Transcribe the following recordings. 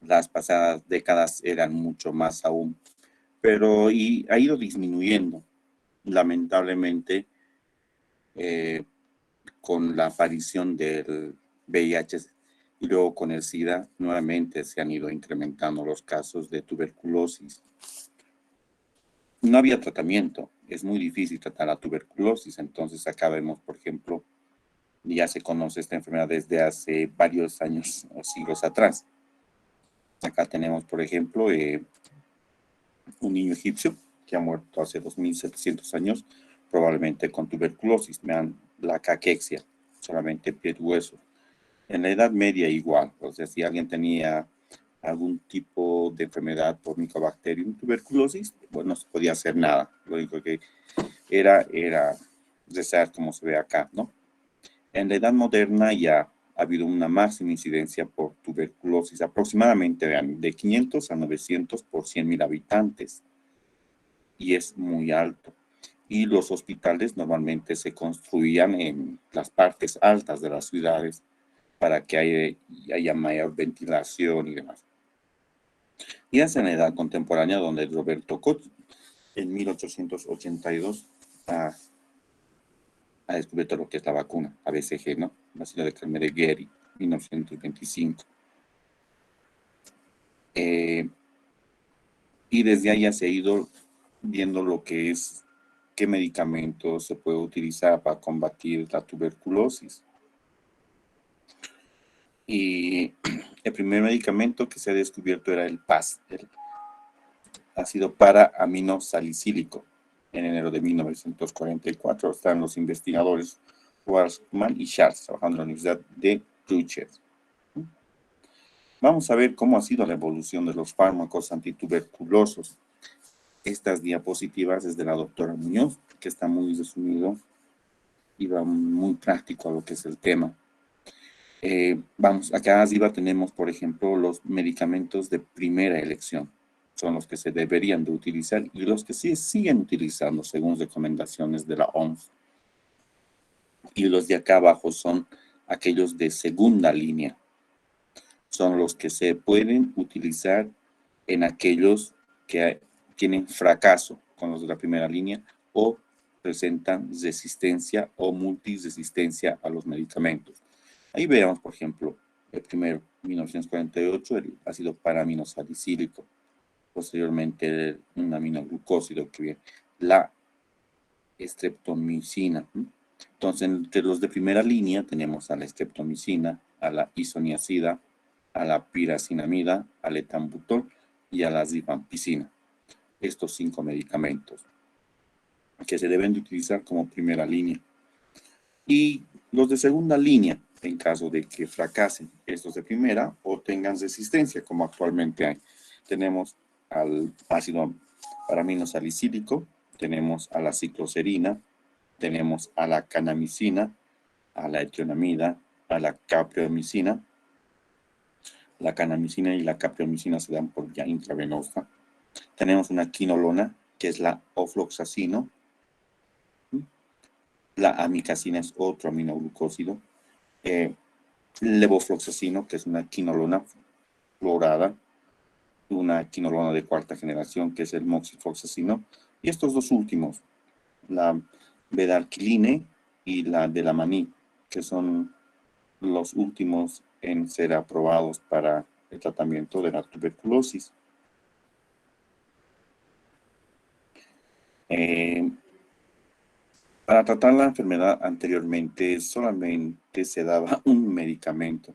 Las pasadas décadas eran mucho más aún, pero ha ido disminuyendo, lamentablemente, eh, con la aparición del VIH y luego con el SIDA, nuevamente se han ido incrementando los casos de tuberculosis. No había tratamiento, es muy difícil tratar la tuberculosis, entonces acá vemos, por ejemplo, ya se conoce esta enfermedad desde hace varios años o siglos atrás. Acá tenemos, por ejemplo, un niño egipcio que ha muerto hace 2700 años, probablemente con tuberculosis, vean la caquexia, solamente pie y hueso. En la Edad Media igual, o sea, si alguien tenía algún tipo de enfermedad por Mycobacterium tuberculosis, bueno, no se podía hacer nada. Lo único que era rezar como se ve acá, ¿no? En la Edad Moderna ya ha habido una máxima incidencia por tuberculosis, aproximadamente, vean, de 500 a 900 por 100.000 habitantes, y es muy alto. Y los hospitales normalmente se construían en las partes altas de las ciudades para que haya mayor ventilación y demás. Y es en la edad contemporánea donde Roberto Koch, en 1882, ha descubierto lo que es la vacuna, ABCG, ¿no? Vacuna de Calmette-Guerin, 1925. Y desde ahí ya se ha ido viendo lo que es, qué medicamentos se puede utilizar para combatir la tuberculosis. Y el primer medicamento que se ha descubierto era el PAS, el ácido para-aminosalicílico. En enero de 1944 están los investigadores Schwarzman y Schatz trabajando en la Universidad de Utrecht. Vamos a ver cómo ha sido la evolución de los fármacos antituberculosos. Estas diapositivas es de la doctora Muñoz, que está muy resumido y va muy práctico a lo que es el tema. Vamos, acá arriba tenemos, por ejemplo, los medicamentos de primera elección. Son los que se deberían de utilizar y los que sí siguen utilizando según recomendaciones de la OMS. Y los de acá abajo son aquellos de segunda línea. Son los que se pueden utilizar en aquellos que tienen fracaso con los de la primera línea o presentan resistencia o multiresistencia a los medicamentos. Ahí veamos, por ejemplo, el primero, 1948, el ácido para-aminosalicílico. Posteriormente, un aminoglucósido que viene, la streptomicina. Entonces, entre los de primera línea tenemos a la streptomicina, a la isoniazida, a la piracinamida, al etambutol y a la rifampicina. Estos 5 medicamentos que se deben de utilizar como primera línea. Y los de segunda línea, en caso de que fracasen estos de primera o tengan resistencia, como actualmente hay. Tenemos al ácido para-aminosalicílico, tenemos a la cicloserina, tenemos a la kanamicina, a la etionamida, a la capreomicina. La kanamicina y la capreomicina se dan por vía intravenosa. Tenemos una quinolona, que es la ofloxacino. La amicacina es otro aminoglucósido. Levofloxacino, que es una quinolona fluorada. Una quinolona de cuarta generación, que es el moxifloxacino. Y estos dos últimos, la bedarquiline y la delamaní, que son los últimos en ser aprobados para el tratamiento de la tuberculosis. Para tratar la enfermedad anteriormente solamente se daba un medicamento.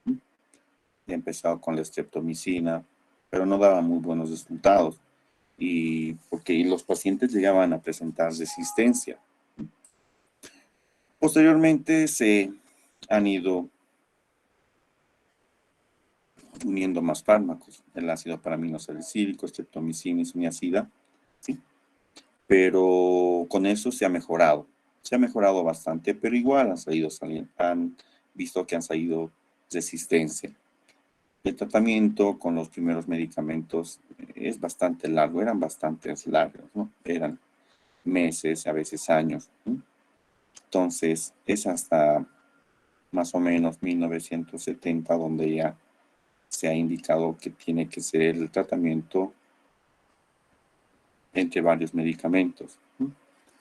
He empezado con la streptomicina, pero no daba muy buenos resultados. Y porque los pacientes llegaban a presentar resistencia. Posteriormente se han ido uniendo más fármacos, el ácido para-aminosalicílico, streptomicina y isoniazida, ¿sí? Pero con eso se ha mejorado bastante, pero igual han visto que han salido resistencia. El tratamiento con los primeros medicamentos es bastante largo, eran bastante largos, ¿no? Eran meses, a veces años, ¿no? Entonces, es hasta más o menos 1970 donde ya se ha indicado que tiene que ser el tratamiento entre varios medicamentos.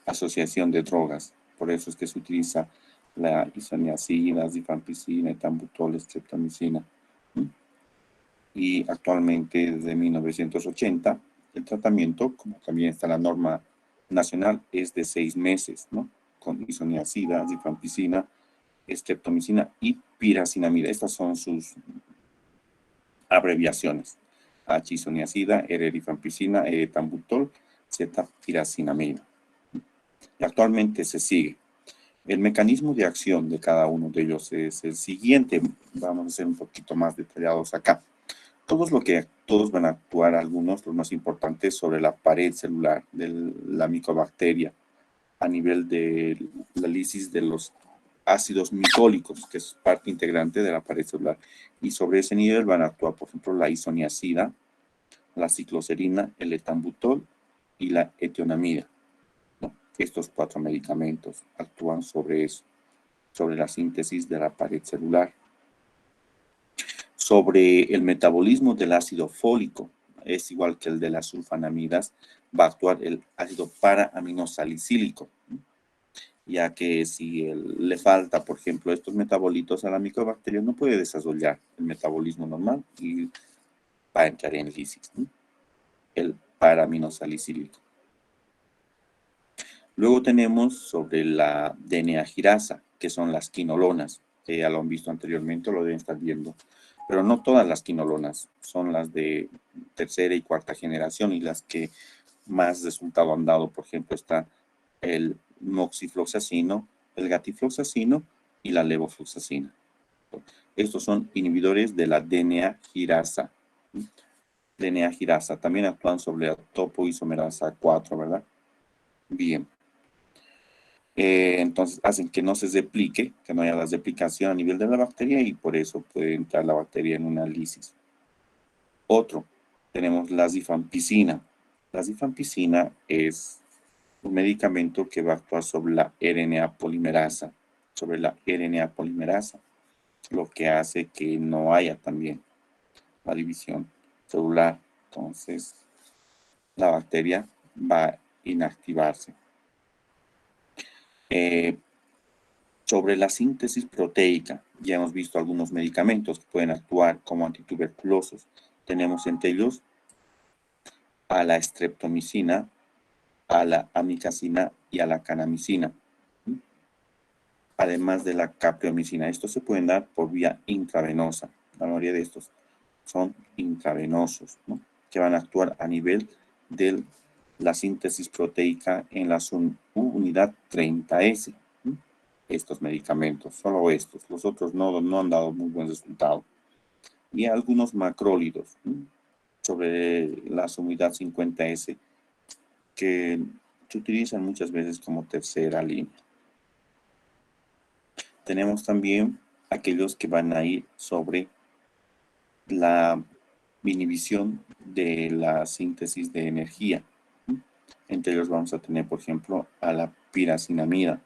Asociación de drogas, por eso es que se utiliza la isoniazida, rifampicina, etambutol, streptomicina. Y actualmente, desde 1980, el tratamiento, como también está la norma nacional, es de 6 meses, ¿no? Con isoniazida, rifampicina, streptomicina y piracinamida. Estas son sus abreviaciones. H-isoniazida, R-rifampicina, E-etambutol, Z-piracinamida. Y actualmente se sigue. El mecanismo de acción de cada uno de ellos es el siguiente. Vamos a ser un poquito más detallados acá. Todos van a actuar, algunos, los más importantes, sobre la pared celular de la micobacteria a nivel de la lisis de los ácidos micólicos, que es parte integrante de la pared celular. Y sobre ese nivel van a actuar, por ejemplo, la isoniazida, la cicloserina, el etambutol y la etionamida. Estos 4 medicamentos actúan sobre eso, sobre la síntesis de la pared celular. Sobre el metabolismo del ácido fólico, es igual que el de las sulfanamidas, va a actuar el ácido para-aminosalicílico, ya que si le falta, por ejemplo, estos metabolitos a la micobacteria, no puede desarrollar el metabolismo normal y va a entrar en lisis, ¿no? El para-aminosalicílico. Luego tenemos sobre la DNA girasa, que son las quinolonas, que ya lo han visto anteriormente, lo deben estar viendo. Pero no todas las quinolonas, son las de tercera y cuarta generación y las que más resultado han dado. Por ejemplo, está el moxifloxacino, el gatifloxacino y la levofloxacina. Estos son inhibidores de la DNA girasa. DNA girasa también actúan sobre la topoisomerasa 4, ¿verdad? Bien. Entonces hacen que no se replique, que no haya la replicación a nivel de la bacteria y por eso puede entrar la bacteria en una lisis. Otro, tenemos la rifampicina. La rifampicina es un medicamento que va a actuar sobre la RNA polimerasa, lo que hace que no haya también la división celular. Entonces, la bacteria va a inactivarse. Sobre la síntesis proteica, ya hemos visto algunos medicamentos que pueden actuar como antituberculosos. Tenemos entre ellos a la streptomicina, a la amikacina y a la kanamicina, además de la capreomicina. Estos se pueden dar por vía intravenosa. La mayoría de estos son intravenosos, ¿no? Que van a actuar a nivel de la síntesis proteica en la unidad 30S. Estos medicamentos, solo estos. Los otros no han dado muy buen resultado. Y algunos macrólidos, sobre la unidad 50S, que se utilizan muchas veces como tercera línea. Tenemos también aquellos que van a ir sobre la inhibición de la síntesis de energía. Entre ellos vamos a tener, por ejemplo, a la piracinamida.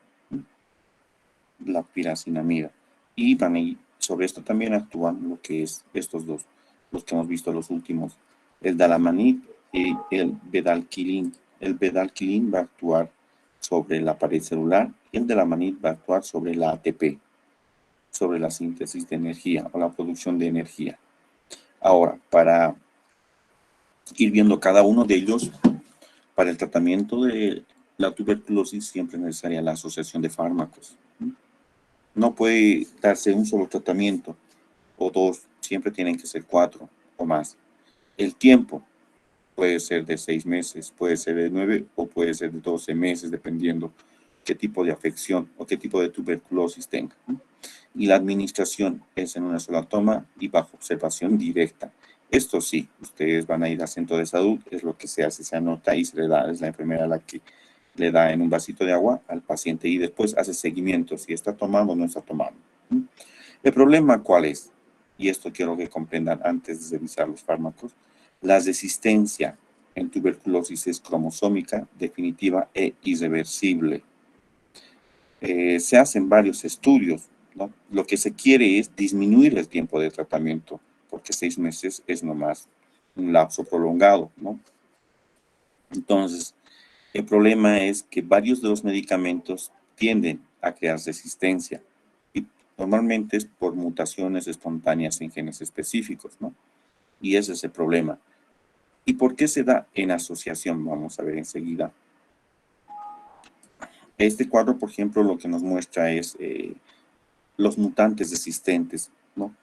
Y van a ir, sobre esto también actúan lo que es estos dos, los que hemos visto los últimos, el dalamanid y el bedalquilin. El bedalquilin va a actuar sobre la pared celular y el dalamanid va a actuar sobre la ATP, sobre la síntesis de energía o la producción de energía. Ahora, para ir viendo cada uno de ellos, para el tratamiento de la tuberculosis siempre es necesaria la asociación de fármacos. No puede darse un solo tratamiento o dos, siempre tienen que ser 4 o más. El tiempo puede ser de 6 meses, puede ser de 9 o puede ser de 12 meses, dependiendo qué tipo de afección o qué tipo de tuberculosis tenga. Y la administración es en una sola toma y bajo observación directa. Esto sí, ustedes van a ir al centro de salud, es lo que se hace, se anota y se le da, es la enfermera la que le da en un vasito de agua al paciente y después hace seguimiento, si está tomando o no está tomando. ¿El problema cuál es? Y esto quiero que comprendan antes de revisar los fármacos. La resistencia en tuberculosis es cromosómica, definitiva e irreversible. Se hacen varios estudios, ¿no? Lo que se quiere es disminuir el tiempo de tratamiento porque 6 meses es nomás un lapso prolongado, ¿no? Entonces, el problema es que varios de los medicamentos tienden a crear resistencia y normalmente es por mutaciones espontáneas en genes específicos, ¿no? Y ese es el problema. ¿Y por qué se da en asociación? Vamos a ver enseguida. Este cuadro, por ejemplo, lo que nos muestra es los mutantes resistentes, ¿no?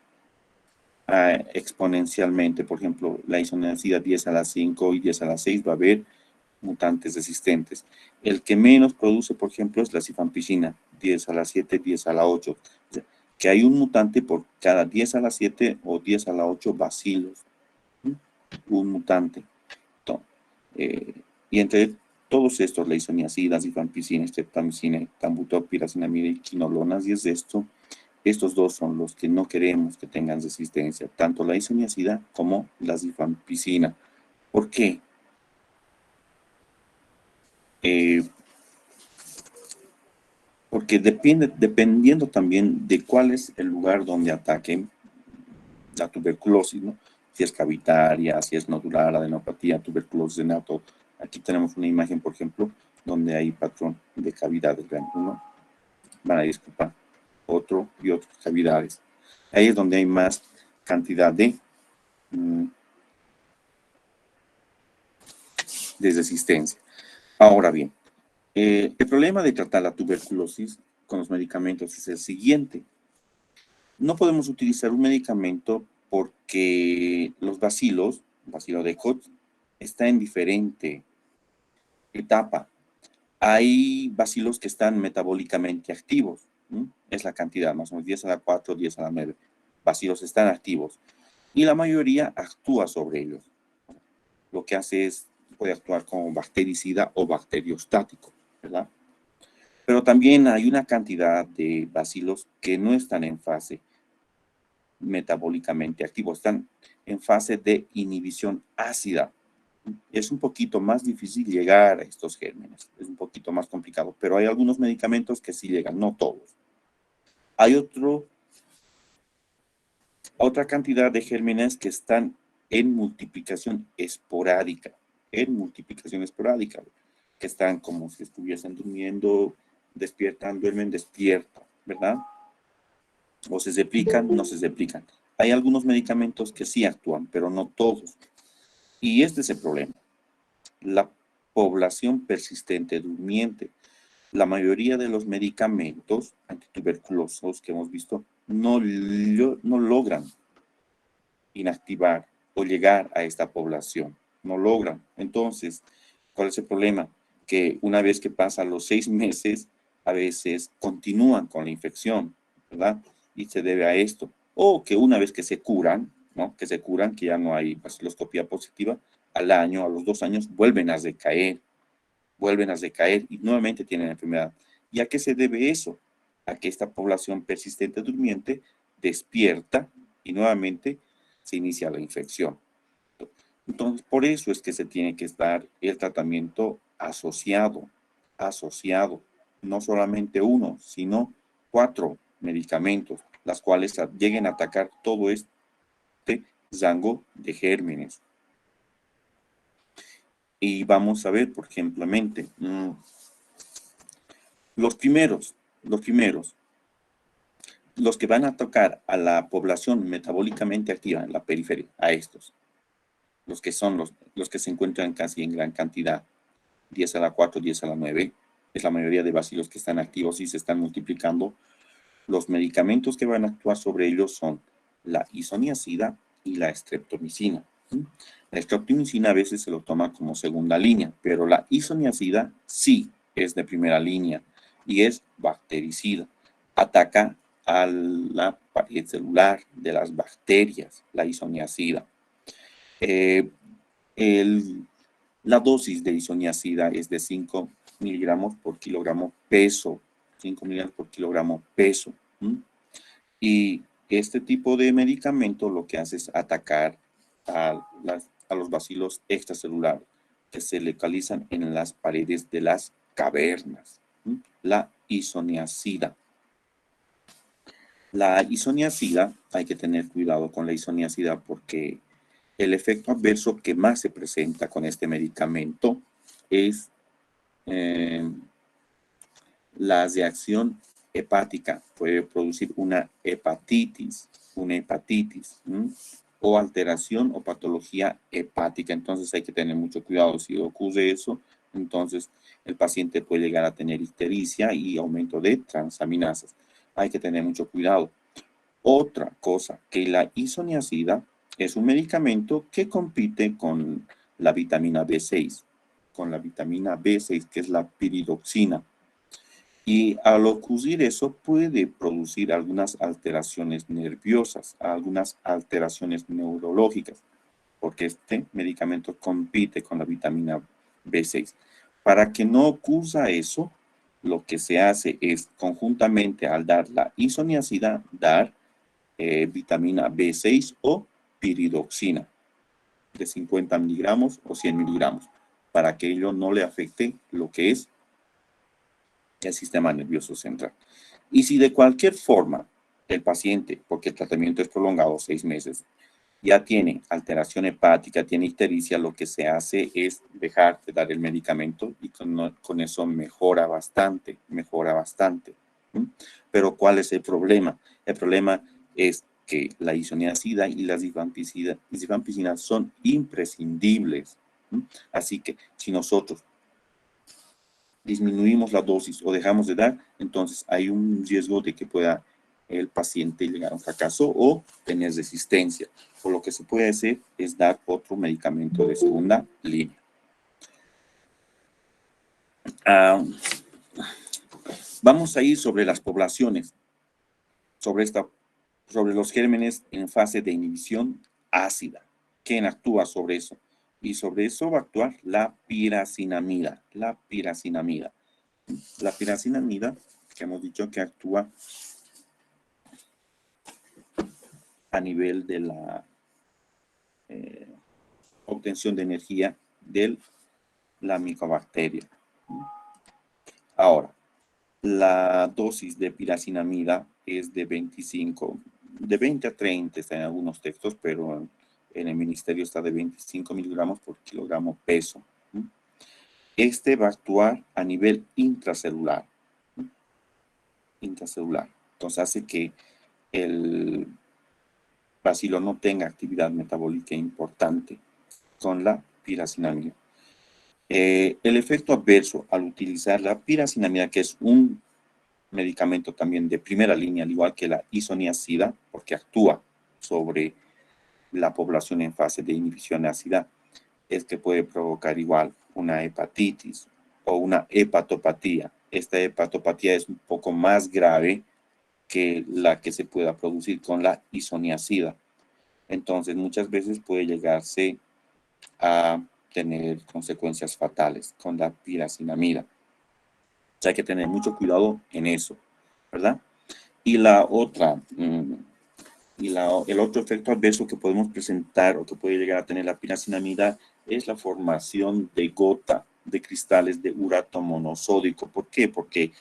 Exponencialmente, por ejemplo, la isoniazida 10 a la 5 y 10 a la 6 va a haber mutantes resistentes. El que menos produce, por ejemplo, es la cifampicina, 10 a la 7, 10 a la 8. O sea, que hay un mutante por cada 10 a la 7 o 10 a la 8 bacilos. Un mutante. Entonces, y entre todos estos, la isoniazida, cifampicina, streptamicina, tambutor, piracinamida y quinolonas, y es esto, estos dos son los que no queremos que tengan resistencia, tanto la isoniazida como la cifampicina. ¿Por qué? Porque dependiendo también de cuál es el lugar donde ataquen la tuberculosis, ¿no? Si es cavitaria, si es nodular, adenopatía, tuberculosis de neonato. Aquí tenemos una imagen, por ejemplo, donde hay patrón de cavidades. Vean, uno, van a disculpar, otro y otras cavidades. Ahí es donde hay más cantidad de resistencia. Ahora bien, el problema de tratar la tuberculosis con los medicamentos es el siguiente. No podemos utilizar un medicamento porque los bacilos, bacilo de Koch, está en diferente etapa. Hay bacilos que están metabólicamente activos, ¿sí? Es la cantidad, más o menos 10 a la 4, 10 a la 9. Bacilos están activos y la mayoría actúa sobre ellos. Lo que hace es, puede actuar como bactericida o bacteriostático, ¿verdad? Pero también hay una cantidad de bacilos que no están en fase metabólicamente activos, están en fase de inhibición ácida. Es un poquito más difícil llegar a estos gérmenes, es un poquito más complicado, pero hay algunos medicamentos que sí llegan, no todos. Hay otra cantidad de gérmenes que están en multiplicación esporádica, que están como si estuviesen durmiendo, despiertan, duermen, despiertan, ¿verdad? O se replican, no se replican. Hay algunos medicamentos que sí actúan, pero no todos. Y este es el problema. La población persistente durmiente. La mayoría de los medicamentos antituberculosos que hemos visto no logran inactivar o llegar a esta población. No logran. Entonces, ¿cuál es el problema? Que una vez que pasan los 6 meses, a veces continúan con la infección, ¿verdad? Y se debe a esto. O que una vez que se curan, ¿no? Que se curan, que ya no hay baciloscopía positiva, al año, a los 2 años, vuelven a recaer y nuevamente tienen la enfermedad. ¿Y a qué se debe eso? A que esta población persistente durmiente despierta y nuevamente se inicia la infección. Entonces, por eso es que se tiene que estar el tratamiento asociado, no solamente uno, sino 4 medicamentos, las cuales lleguen a atacar todo este rango de gérmenes. Y vamos a ver, por ejemplo, los primeros, los que van a tocar a la población metabólicamente activa en la periferia, a estos, los que son los que se encuentran casi en gran cantidad, 10 a la 4, 10 a la 9, es la mayoría de bacilos que están activos y se están multiplicando. Los medicamentos que van a actuar sobre ellos son la isoniazida y la streptomicina. La streptomicina a veces se lo toma como segunda línea, pero la isoniazida sí es de primera línea y es bactericida. Ataca a la pared celular de las bacterias, la isoniazida. La dosis de isoniazida es de 5 miligramos por kilogramo peso. 5 miligramos por kilogramo peso. Y este tipo de medicamento lo que hace es atacar a los bacilos extracelulares que se localizan en las paredes de las cavernas. La isoniazida. La isoniazida, hay que tener cuidado con la isoniazida porque el efecto adverso que más se presenta con este medicamento es la reacción hepática. Puede producir una hepatitis, o alteración o patología hepática. Entonces hay que tener mucho cuidado. Si ocurre eso, entonces el paciente puede llegar a tener ictericia y aumento de transaminasas. Hay que tener mucho cuidado. Otra cosa, que la isoniazida es un medicamento que compite con la vitamina B6, que es la piridoxina. Y al ocurrir eso puede producir algunas alteraciones nerviosas, algunas alteraciones neurológicas, porque este medicamento compite con la vitamina B6. Para que no ocurra eso, lo que se hace es conjuntamente al dar la isoniazida, dar vitamina B6 o piridoxina de 50 miligramos o 100 miligramos, para que ello no le afecte lo que es el sistema nervioso central. Y si de cualquier forma el paciente, porque el tratamiento es prolongado 6 meses, ya tiene alteración hepática, tiene ictericia, lo que se hace es dejar de dar el medicamento y con eso mejora bastante, ¿sí? Pero ¿cuál es el problema? El problema es que la isoniazida y la rifampicina son imprescindibles, ¿sí? Así que si nosotros disminuimos la dosis o dejamos de dar, entonces hay un riesgo de que pueda el paciente llegar a un fracaso o tener resistencia. O lo que se puede hacer es dar otro medicamento de segunda línea. Vamos a ir sobre las poblaciones, sobre los gérmenes en fase de inhibición ácida. ¿Quién actúa sobre eso? Y sobre eso va a actuar la piracinamida. La piracinamida, que hemos dicho que actúa a nivel de la obtención de energía de la micobacteria. Ahora, la dosis de piracinamida es de 20 a 30 está en algunos textos, pero en el ministerio está de 25 miligramos por kilogramo peso. Este va a actuar a nivel intracelular. Entonces hace que el bacilo no tenga actividad metabólica importante con la piracinamida. El efecto adverso al utilizar la piracinamida, que es un medicamento también de primera línea, al igual que la isoniazida, porque actúa sobre la población en fase de inhibición ácida, es que puede provocar igual una hepatitis o una hepatopatía. Esta hepatopatía es un poco más grave que la que se pueda producir con la isoniazida. Entonces, muchas veces puede llegarse a tener consecuencias fatales con la piracinamida. O sea, hay que tener mucho cuidado en eso, ¿verdad? Y la otra, el otro efecto adverso que podemos presentar o que puede llegar a tener la piracinamida es la formación de gota de cristales de urato monosódico. ¿Por qué? Porque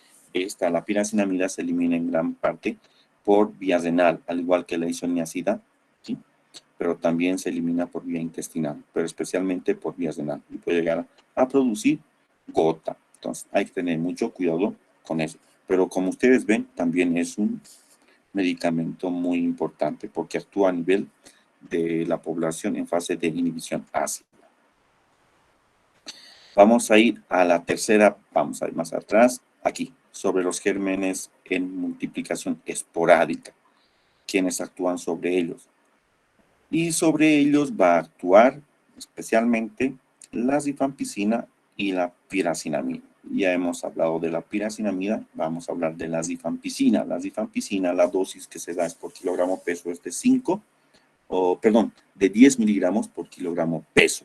la piracinamida se elimina en gran parte por vía renal, al igual que la isoniazida, ¿sí? Pero también se elimina por vía intestinal, pero especialmente por vía renal, y puede llegar a producir gota. Entonces hay que tener mucho cuidado con eso. Pero como ustedes ven, también es un medicamento muy importante porque actúa a nivel de la población en fase de inhibición ácida. Vamos a ir a la tercera, vamos a ir más atrás, aquí, sobre los gérmenes en multiplicación esporádica, quienes actúan sobre ellos. Y sobre ellos va a actuar especialmente la rifampicina y la piracinamida. Ya hemos hablado de la piracinamida, vamos a hablar de la rifampicina. La rifampicina, la dosis que se da es por kilogramo peso es de 10 miligramos por kilogramo peso.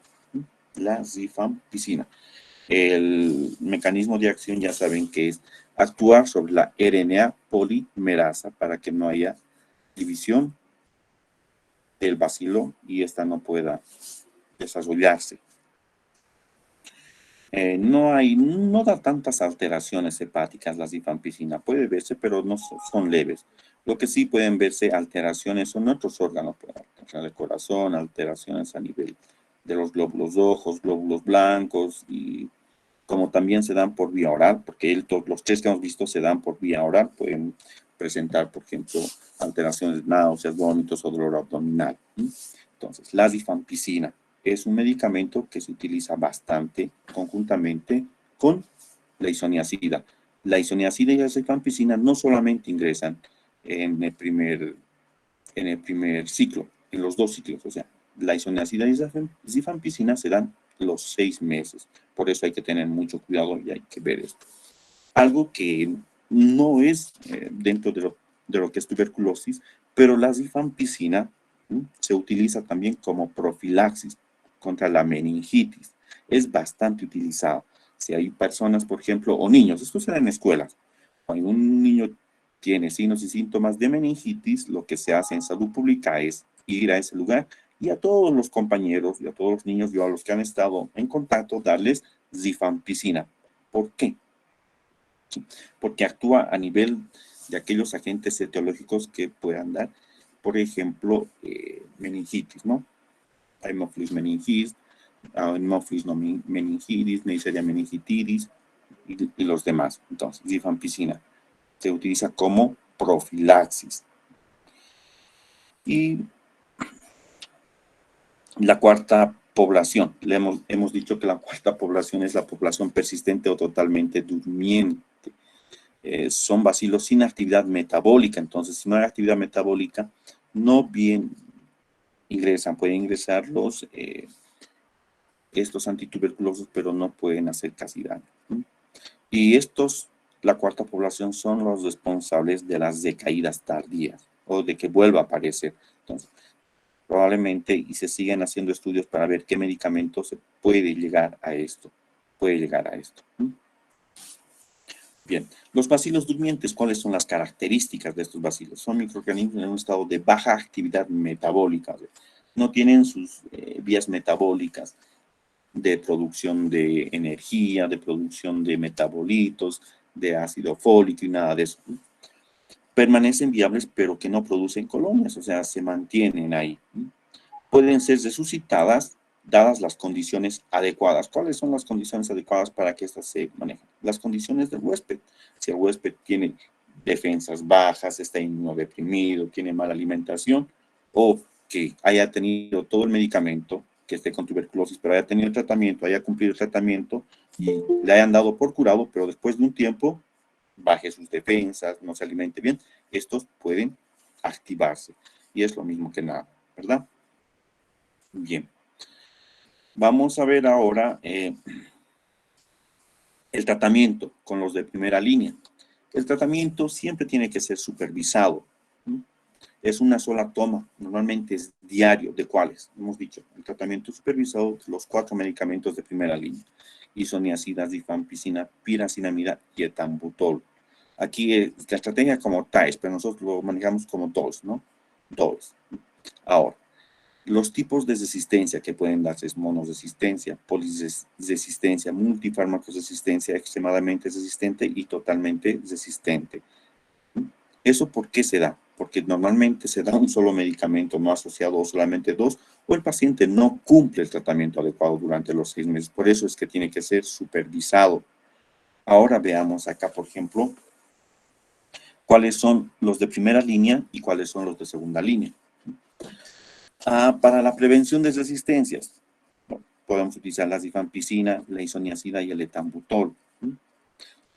La rifampicina. El mecanismo de acción ya saben que es actuar sobre la RNA polimerasa para que no haya división del bacilo y esta no pueda desarrollarse. No da tantas alteraciones hepáticas la rifampicina, puede verse, pero no son leves. Lo que sí pueden verse alteraciones son otros órganos, alteraciones del corazón, alteraciones a nivel de los glóbulos rojos, glóbulos blancos, y como también se dan por vía oral, porque los tres que hemos visto se dan por vía oral, pueden presentar, por ejemplo, alteraciones, náuseas, vómitos o dolor abdominal. Entonces, la rifampicina es un medicamento que se utiliza bastante conjuntamente con la isoniazida. La isoniazida y la rifampicina no solamente ingresan en el primer ciclo, en los dos ciclos, o sea, la isoniazida y la rifampicina se dan los 6 meses. Por eso hay que tener mucho cuidado y hay que ver esto. Algo que no es dentro de lo que es tuberculosis, pero la rifampicina se utiliza también como profilaxis contra la meningitis. Es bastante utilizado. Si hay personas, por ejemplo, o niños, esto se da en escuelas, cuando un niño tiene signos y síntomas de meningitis, lo que se hace en salud pública es ir a ese lugar y a todos los compañeros y a todos los niños y a los que han estado en contacto, darles rifampicina. ¿Por qué? Porque actúa a nivel de aquellos agentes etiológicos que puedan dar, por ejemplo, meningitis, ¿no? Haemophilus meningitis, Haemophilus meningitis, Neisseria meningitidis y los demás. Entonces, rifampicina se utiliza como profilaxis. Y la cuarta población, hemos dicho que la cuarta población es la población persistente o totalmente durmiente. Son bacilos sin actividad metabólica, entonces si no hay actividad metabólica, no bien ingresan, pueden ingresar estos antituberculosos, pero no pueden hacer casi daño. Y estos, la cuarta población, son los responsables de las decaídas tardías o de que vuelva a aparecer. Entonces, probablemente, y se siguen haciendo estudios para ver qué medicamento se puede llegar a esto. Bien, los bacilos durmientes, ¿cuáles son las características de estos bacilos? Son microorganismos en un estado de baja actividad metabólica. No tienen sus vías metabólicas de producción de energía, de producción de metabolitos, de ácido fólico y nada de eso. Permanecen viables, pero que no producen colonias, o sea, se mantienen ahí. Pueden ser resucitadas dadas las condiciones adecuadas. ¿Cuáles son las condiciones adecuadas para que éstas se manejen? Las condiciones del huésped. Si el huésped tiene defensas bajas, está inmunodeprimido, tiene mala alimentación, o que haya tenido todo el medicamento, que esté con tuberculosis, pero haya tenido el tratamiento, haya cumplido el tratamiento y le hayan dado por curado, pero después de un tiempo baje sus defensas, no se alimente bien, estos pueden activarse. Y es lo mismo que nada, ¿verdad? Bien. Vamos a ver ahora el tratamiento con los de primera línea. El tratamiento siempre tiene que ser supervisado. Es una sola toma, normalmente es diario. ¿De cuáles? Hemos dicho, el tratamiento supervisado de los 4 medicamentos de primera línea. Isoniazida, rifampicina, piracinamida y etambutol. Aquí la estrategia como TAES, pero nosotros lo manejamos como DOS, ¿no? DOS. Ahora, los tipos de resistencia que pueden darse es monoresistencia, polisresistencia, multifármacos-resistencia, extremadamente resistente y totalmente resistente. ¿Eso por qué se da? Porque normalmente se da un solo medicamento no asociado o solamente 2, o el paciente no cumple el tratamiento adecuado durante los 6 meses. Por eso es que tiene que ser supervisado. Ahora veamos acá, por ejemplo, cuáles son los de primera línea y cuáles son los de segunda línea. Para la prevención de resistencias, podemos utilizar la rifampicina, la isoniazida y el etambutol.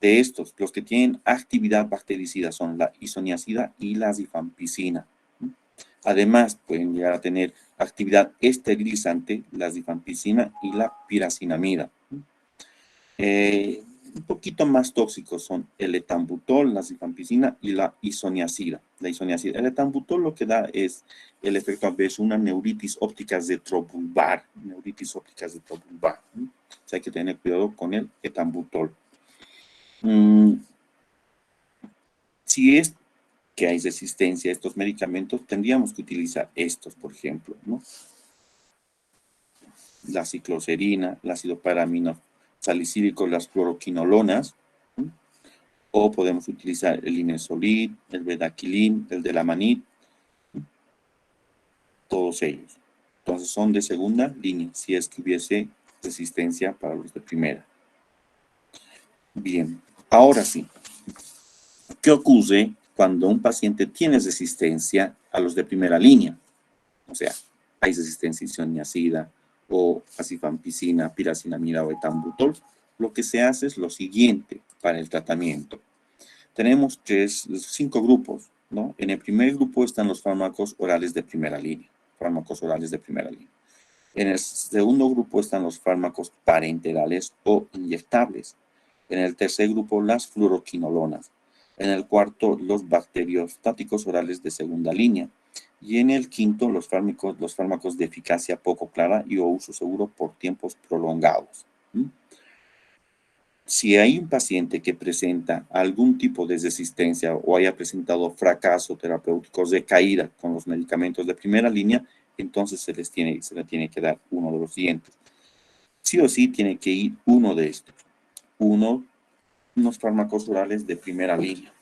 De estos, los que tienen actividad bactericida son la isoniazida y la rifampicina. Además, pueden llegar a tener actividad esterilizante, la rifampicina y la piracinamida. Un poquito más tóxicos son el etambutol, la rifampicina y la isoniazida. El etambutol lo que da es el efecto adverso, una neuritis óptica retrobulbar. O sea, hay que tener cuidado con el etambutol. Si es que hay resistencia a estos medicamentos, tendríamos que utilizar estos, por ejemplo, ¿no? La cicloserina, el ácido paramino salicílico, las cloroquinolonas, o podemos utilizar el Linezolid, el Bedaquiline, el Delamanid, todos ellos. Entonces son de segunda línea, si es que hubiese resistencia para los de primera. Bien, ahora sí. ¿Qué ocurre cuando un paciente tiene resistencia a los de primera línea? O sea, hay resistencia a isoniazida o a rifampicina, piracinamida o etambutol. Lo que se hace es lo siguiente para el tratamiento. Tenemos 5 grupos, ¿no? En el primer grupo están los fármacos orales de primera línea. Fármacos orales de primera línea. En el segundo grupo están los fármacos parenterales o inyectables. En el tercer grupo, las fluoroquinolonas. En el cuarto, los bacteriostáticos orales de segunda línea. Y en el quinto, los fármacos de eficacia poco clara y o uso seguro por tiempos prolongados. Si hay un paciente que presenta algún tipo de resistencia o haya presentado fracaso terapéutico, recaída con los medicamentos de primera línea, entonces se le tiene que dar uno de los siguientes. Sí o sí tiene que ir uno de estos. Unos fármacos orales de primera línea.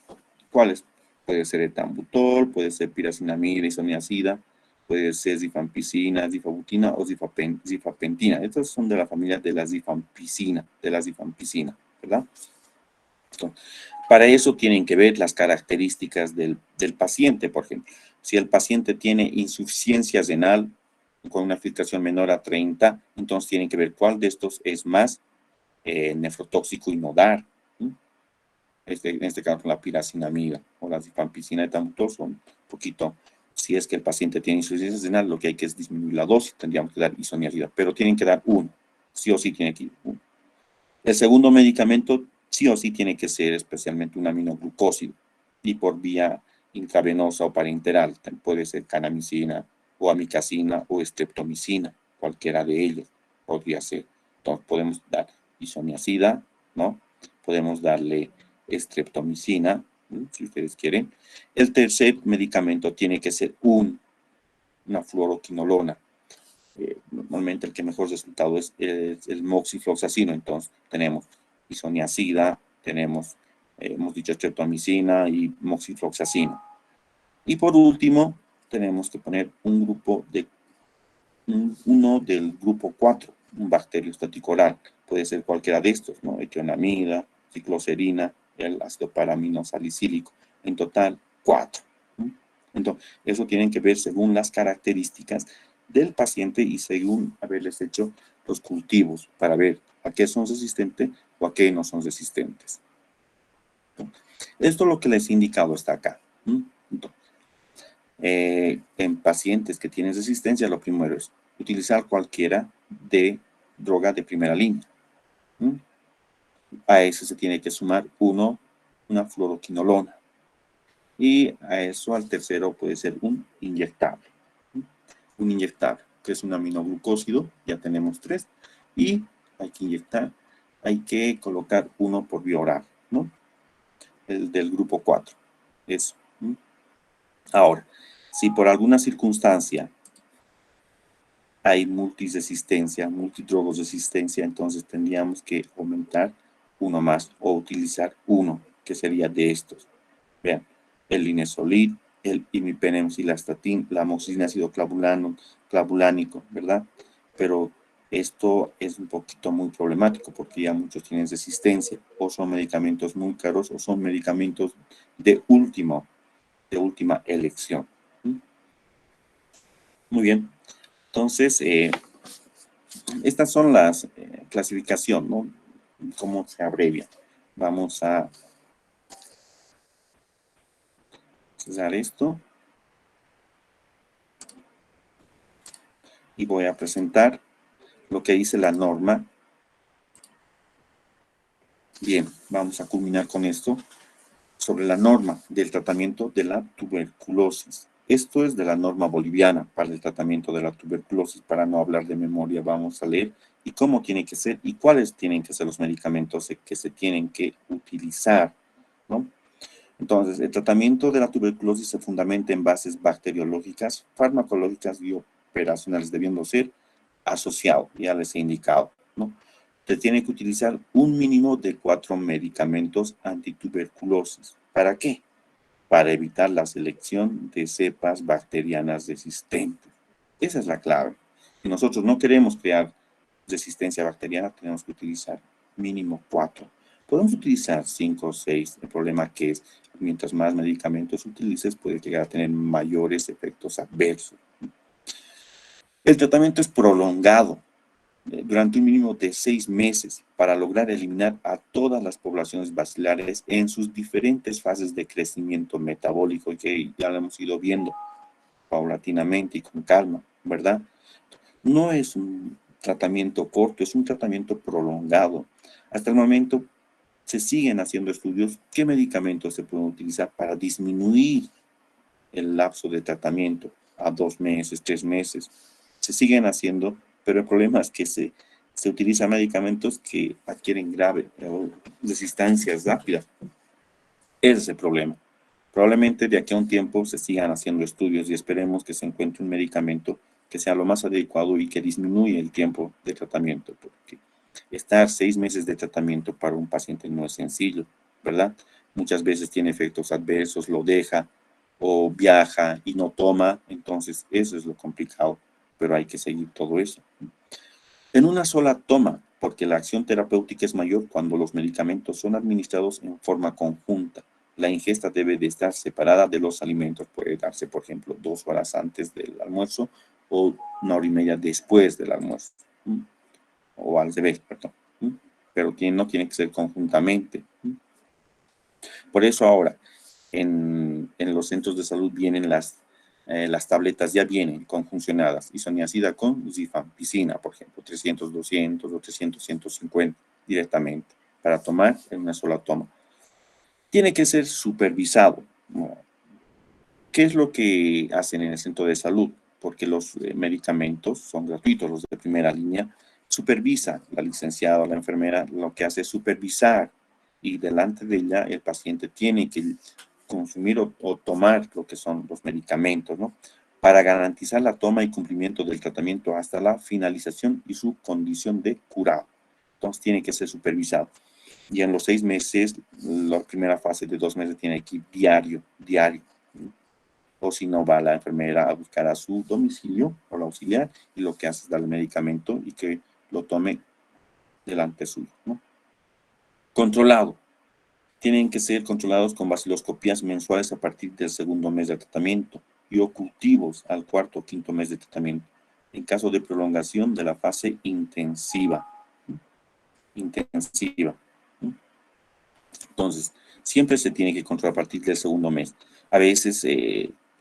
¿Cuáles? Puede ser etambutol, puede ser piracinamida, isoniazida, puede ser rifampicina, rifabutina o rifapentina. Estas son de la familia de la rifampicina, ¿verdad? Entonces, para eso tienen que ver las características del paciente, por ejemplo. Si el paciente tiene insuficiencia renal con una filtración menor a 30, entonces tienen que ver cuál de estos es más nefrotóxico y no dar. En este caso, la piracinamida o la rifampicina de etambutol son un poquito, si es que el paciente tiene insuficiencia renal, lo que hay que es disminuir la dosis, tendríamos que dar isoniazida, pero tienen que dar uno, sí o sí tiene que ir uno. El segundo medicamento sí o sí tiene que ser especialmente un aminoglucósido y por vía intravenosa o parenteral, puede ser canamicina o amicacina o streptomicina, cualquiera de ellos podría ser. Entonces podemos dar isoniazida, ¿no? Podemos darle streptomicina, si ustedes quieren. El tercer medicamento tiene que ser una fluoroquinolona. Normalmente el que mejor resultado es el moxifloxacino. Entonces tenemos isoniazida, tenemos, hemos dicho streptomicina y moxifloxacino. Y por último, tenemos que poner uno del grupo 4, un bacteriostático oral. Puede ser cualquiera de estos, ¿no? Etionamida, cicloserina, el ácido paraminosalicílico. En total, 4. Entonces, eso tienen que ver según las características del paciente y según haberles hecho los cultivos para ver a qué son resistentes o a qué no son resistentes. Esto es lo que les he indicado hasta acá. Entonces, en pacientes que tienen resistencia, lo primero es utilizar cualquiera de droga de primera línea. A eso se tiene que sumar una fluoroquinolona. Y a eso, al tercero, puede ser un inyectable. Un inyectable, que es un aminoglucósido, ya tenemos 3. Y hay que inyectar, hay que colocar uno por vía oral, ¿no? El del grupo 4. Eso. Ahora, si por alguna circunstancia hay multidrogosresistencia, entonces tendríamos que aumentar uno más o utilizar uno, que sería de estos. Vean, el Linezolid, el imipenem-cilastatin, la amoxicilina ácido clavulánico, ¿verdad? Pero esto es un poquito muy problemático porque ya muchos tienen resistencia, o son medicamentos muy caros, o son medicamentos de última elección. Muy bien. Entonces, estas son las clasificación, ¿no? ¿Cómo se abrevia? Vamos a cerrar esto. Y voy a presentar lo que dice la norma. Bien, vamos a culminar con esto sobre la norma del tratamiento de la tuberculosis. Esto es de la norma boliviana para el tratamiento de la tuberculosis. Para no hablar de memoria, vamos a leer y cómo tiene que ser y cuáles tienen que ser los medicamentos que se tienen que utilizar, ¿no? Entonces, el tratamiento de la tuberculosis se fundamenta en bases bacteriológicas, farmacológicas y operacionales, debiendo ser asociado, ya les he indicado, ¿no? Se tiene que utilizar un mínimo de 4 medicamentos antituberculosis. ¿Para qué? Para evitar la selección de cepas bacterianas resistentes. Esa es la clave. Si nosotros no queremos crear resistencia bacteriana, tenemos que utilizar mínimo 4. Podemos utilizar 5 o 6. El problema que es, mientras más medicamentos utilices, puedes llegar a tener mayores efectos adversos. El tratamiento es prolongado durante un mínimo de 6 meses para lograr eliminar a todas las poblaciones bacilares en sus diferentes fases de crecimiento metabólico, que ya lo hemos ido viendo paulatinamente y con calma, ¿verdad? No es un tratamiento corto, es un tratamiento prolongado. Hasta el momento se siguen haciendo estudios qué medicamentos se pueden utilizar para disminuir el lapso de tratamiento a 2 meses, 3 meses. Se siguen haciendo, pero el problema es que se utilizan medicamentos que adquieren grave resistencias rápidas. Ese es el problema. Probablemente de aquí a un tiempo se sigan haciendo estudios y esperemos que se encuentre un medicamento que sea lo más adecuado y que disminuya el tiempo de tratamiento, porque estar 6 meses de tratamiento para un paciente no es sencillo, ¿verdad? Muchas veces tiene efectos adversos, lo deja o viaja y no toma, entonces eso es lo complicado, pero hay que seguir todo eso. En una sola toma, porque la acción terapéutica es mayor cuando los medicamentos son administrados en forma conjunta. La ingesta debe de estar separada de los alimentos. Puede darse, por ejemplo, 2 horas antes del almuerzo o 1 hora y media después del almuerzo. O al revés, perdón. Pero no tiene que ser conjuntamente. Por eso ahora, en los centros de salud vienen las tabletas, ya vienen conjuncionadas, isoniazida con rifampicina, por ejemplo, 300, 200 o 300, 150 directamente, para tomar en una sola toma. Tiene que ser supervisado. ¿Qué es lo que hacen en el centro de salud? Porque los medicamentos son gratuitos, los de primera línea. Supervisa la licenciada o la enfermera, lo que hace es supervisar, y delante de ella el paciente tiene que consumir o tomar lo que son los medicamentos, ¿no? Para garantizar la toma y cumplimiento del tratamiento hasta la finalización y su condición de curado. Entonces tiene que ser supervisado. Y en los 6 meses, la primera fase de 2 meses tiene que ir diario. O si no, va la enfermera a buscar a su domicilio o la auxiliar, y lo que hace es darle medicamento y que lo tome delante suyo, ¿no? Controlado. Tienen que ser controlados con vaciloscopías mensuales a partir del 2.º mes de tratamiento y ocultivos al 4.º o 5.º mes de tratamiento, en caso de prolongación de la fase intensiva. Entonces, siempre se tiene que controlar a partir del 2.º mes. A veces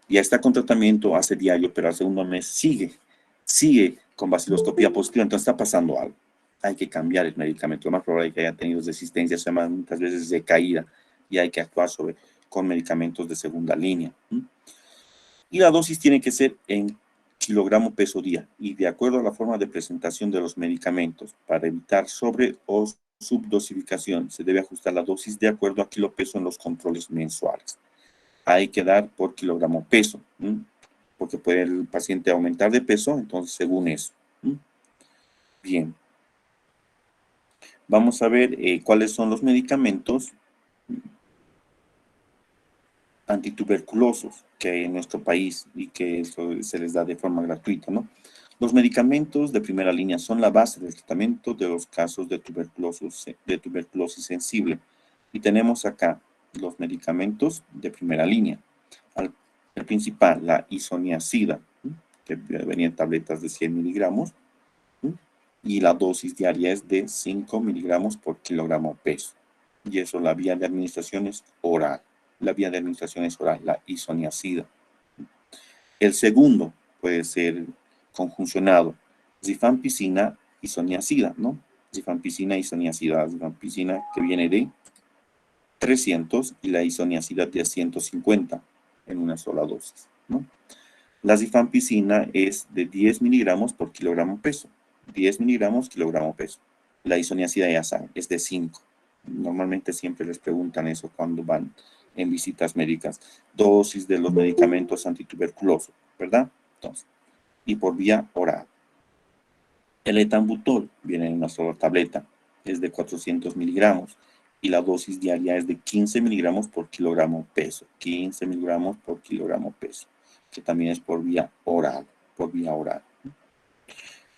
ya está con tratamiento, hace diario, pero al 2.º mes sigue con vaciloscopía positiva, entonces está pasando algo. Hay que cambiar el medicamento. Lo más probable es que haya tenido resistencia, se llama muchas veces decaída, y hay que actuar con medicamentos de segunda línea. Y la dosis tiene que ser en kilogramo peso día, y de acuerdo a la forma de presentación de los medicamentos, para evitar sobre o subdosificación, se debe ajustar la dosis de acuerdo a kilo peso en los controles mensuales. Hay que dar por kilogramo peso, porque puede el paciente aumentar de peso, entonces según eso. Bien. Vamos a ver cuáles son los medicamentos antituberculosos que hay en nuestro país y que eso se les da de forma gratuita, ¿no? Los medicamentos de primera línea son la base del tratamiento de los casos de tuberculosis sensible. Y tenemos acá los medicamentos de primera línea. El principal, la isoniazida, que venía en tabletas de 100 miligramos, y la dosis diaria es de 5 miligramos por kilogramo peso. Y eso, la vía de administración es oral. La vía de administración es oral, la isoniazida. El segundo puede ser conjuncionado, rifampicina, isoniazida, ¿no? Rifampicina, isoniazida, rifampicina que viene de 300 y la isoniazida de 150 en una sola dosis, ¿no? La rifampicina es de 10 miligramos por kilogramo peso. 10 miligramos kilogramo peso. La isoniazida ya saben, es de 5. Normalmente siempre les preguntan eso cuando van en visitas médicas. Dosis de los medicamentos antituberculosos, ¿verdad? Entonces, y por vía oral. El etambutol viene en una sola tableta. es de 400 miligramos y la dosis diaria es de 15 miligramos por kilogramo peso. 15 miligramos por kilogramo peso, que también es por vía oral.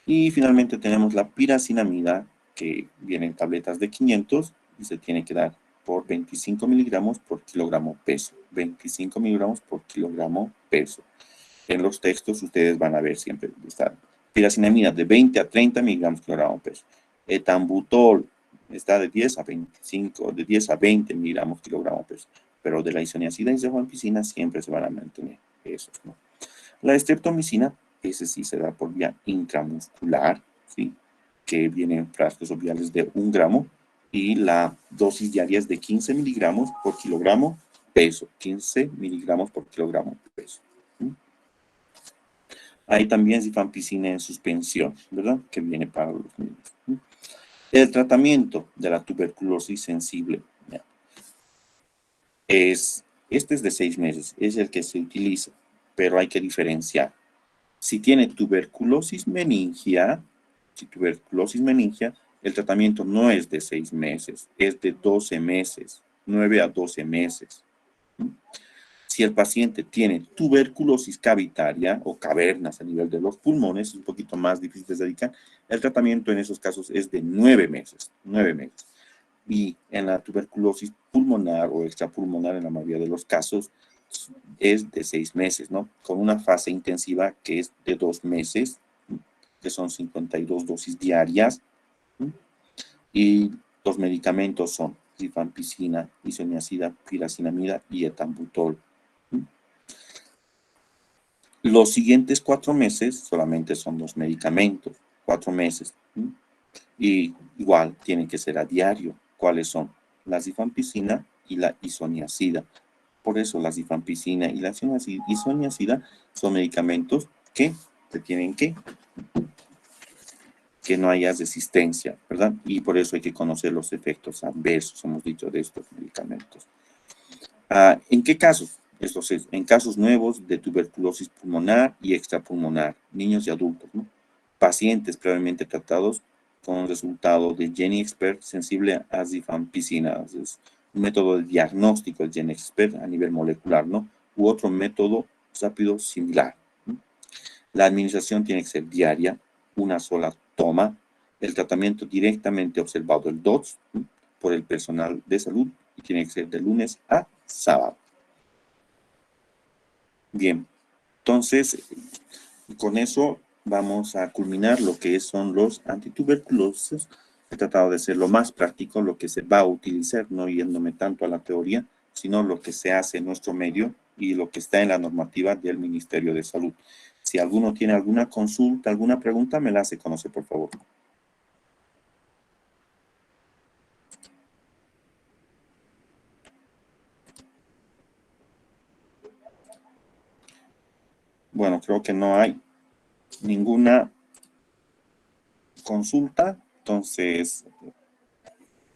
Y finalmente tenemos la piracinamida, que viene en tabletas de 500 y se tiene que dar por 25 miligramos por kilogramo peso. 25 miligramos por kilogramo peso. En los textos ustedes van a ver siempre esta piracinamida de 20 a 30 miligramos por kilogramo peso. Etambutol está de 10 a 25, de 10 a 20 miligramos por kilogramo peso. Pero de la isoniazida y rifampicina siempre se van a mantener esos, ¿no? La streptomicina, ese sí se da por vía intramuscular, ¿sí? Que viene en frascos o viales de 1 gramo, y la dosis diaria es de 15 miligramos por kilogramo peso. 15 miligramos por kilogramo peso. ¿Sí? Hay también rifampicina en suspensión, ¿verdad? Que viene para los niños. ¿Sí? El tratamiento de la tuberculosis sensible este es de 6 meses, es el que se utiliza, pero hay que diferenciar. Si tiene tuberculosis meningia, el tratamiento no es de 6 meses, es de 12 meses, 9 a 12 meses. Si el paciente tiene tuberculosis cavitaria o cavernas a nivel de los pulmones, es un poquito más difícil de dedicar, el tratamiento en esos casos es de 9 meses, 9 meses. Y en la tuberculosis pulmonar o extrapulmonar, en la mayoría de los casos, es de 6 meses, ¿no? Con una fase intensiva que es de 2 meses, que son 52 dosis diarias, ¿sí? Y los medicamentos son rifampicina, isoniazida, piracinamida y etambutol. ¿Sí? Los siguientes 4 meses solamente son los medicamentos, 4 meses, ¿sí? Y igual tienen que ser a diario. ¿Cuáles son? La rifampicina y la isoniazida. Por eso la rifampicina y la isoniazida son medicamentos que se tienen que no haya resistencia, ¿verdad? Y por eso hay que conocer los efectos adversos, hemos dicho, de estos medicamentos. ¿En qué casos? Esto es, en casos nuevos de tuberculosis pulmonar y extrapulmonar, niños y adultos, ¿no? Pacientes previamente tratados con resultado de GeneXpert sensible a rifampicina. Es un método de diagnóstico del GeneXpert a nivel molecular, ¿no? U otro método rápido similar, ¿no? La administración tiene que ser diaria, una sola toma, el tratamiento directamente observado, el DOTS, ¿no? Por el personal de salud, y tiene que ser de lunes a sábado. Bien, entonces, con eso vamos a culminar lo que son los antituberculosos. He tratado de ser lo más práctico, lo que se va a utilizar, no yéndome tanto a la teoría, sino lo que se hace en nuestro medio y lo que está en la normativa del Ministerio de Salud. Si alguno tiene alguna consulta, alguna pregunta, me la hace conocer, por favor. Bueno, creo que no hay ninguna consulta, entonces